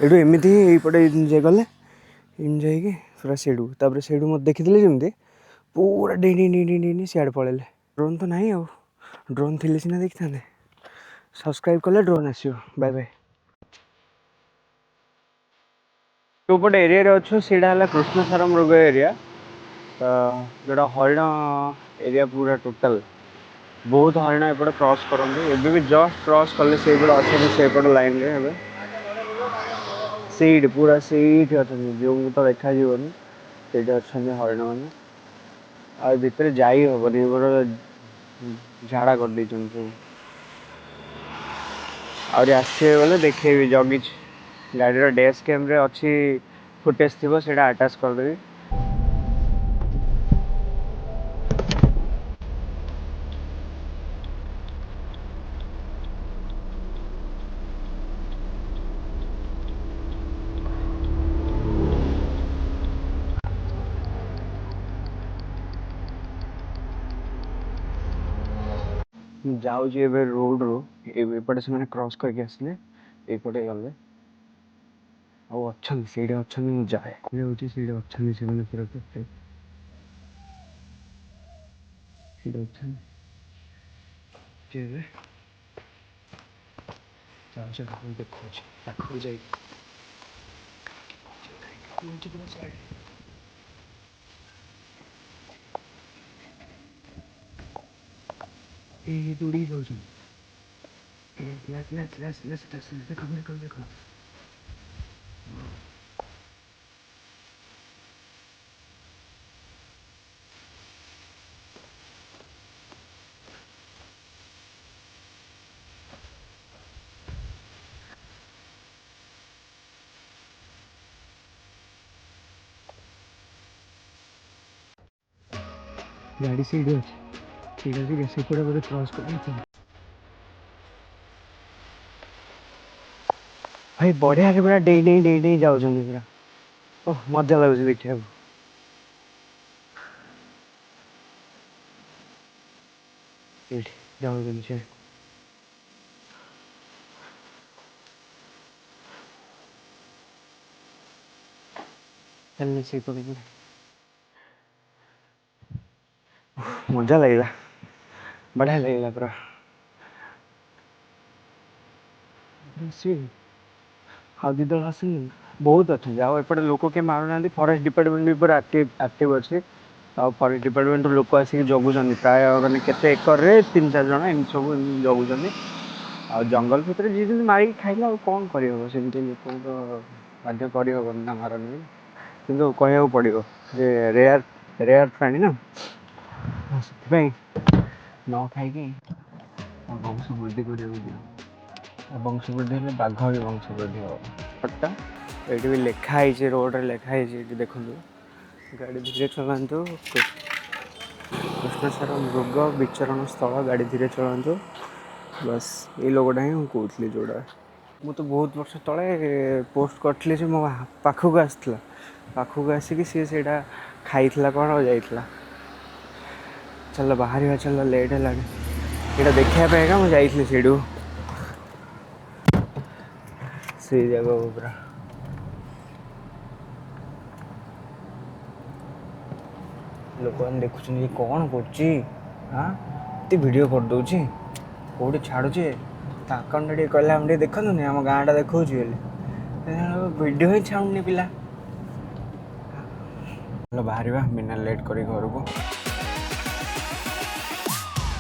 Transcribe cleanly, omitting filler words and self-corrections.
एठू एमती यपटे जे गले इन जाइए पूरा सेडू तापर सेडू मत देखी जमी पूरा डेनी डेनी डेनी सियाड़े पड़े ड्रोन तो नहीं आउ ड्रोन थी सीना देखी था सब्सक्राइब कले ड्रोन आसो बाय बाय जोपटे एरिया अच्छो सीटा कृष्णसार मृग एरिया तो जोटा हरिण एरिया पूरा टोटल बहुत हरिण एपटे क्रॉस करते एबे भी जस्ट क्रॉस कले से अच्छे लाइन रे सीट पूरा सीट अच्छा जो तो देखा जीवन से अच्छा हरिण मैंने आ भितर जाई हेनी गोर झाड़ा कर दी सब आसवे बोले देखे जगी गाड़ी डैश कैम रे अच्छी फुटेज थी से आटाच करदेवी जाऊे रोड रोपटे से क्रॉस करके आसले एपटे गले अच्छा से अच्छा जाए अच्छा से पूरा देखो जाए दूरी जाऊँ देखो गाड़ी सीट अच्छी सेपटे बोले क्रॉस कर भाई बढ़िया से पूरा डे डे जाऊँ पूरा ओह मजा लगे देखा जाऊँ चलने से मजा लगेगा बढ़िया लगेगा पूरा हाँ दीद आस बहुत अच्छे जाओ एपटे लोक के मारूना फरेस्ट डिपार्टमेंट भी पूरा एक्टिव अच्छे आ फरेस्ट डिपार्टमेंट लोक आसिक जगुन प्राय मैंने केते एकर रे 3-4 जन एम सब जगुन आ जंगल भितर जी मारिक खाइला कौन करमती लोक तो बाध्य करहबन ना मारन कि कहू पड़ो जे रेयर रेयर प्राणी ना से न खाई वंश वृद्धि कर वंश वृद्धि है बाघ भी वंश वृद्धि हम ये भी लिखाई रोड लिखाई देखो गाड़ी धीरे चलातु कृष्णसार मृग विचरण स्थल गाड़ी धीरे चलातु बस ये लोगटा ही कहती जोड़ा मु तो बहुत वर्ष तले पोस्ट करी मो पाखक आसला पाखक आसिक सी से खाई कौन जाइला चल बाहर चल लेट है यहाँ देखापा मुझे जाइली से जगह पूरा लोक देखुं कौन कर वीडियो कर दौर कौटे छाड़ुचे अकाउंट कहला देखु आम गाँटा देखा वीडियो ही छाड़ूनी पिला बाहर बिना लेट कर घर को।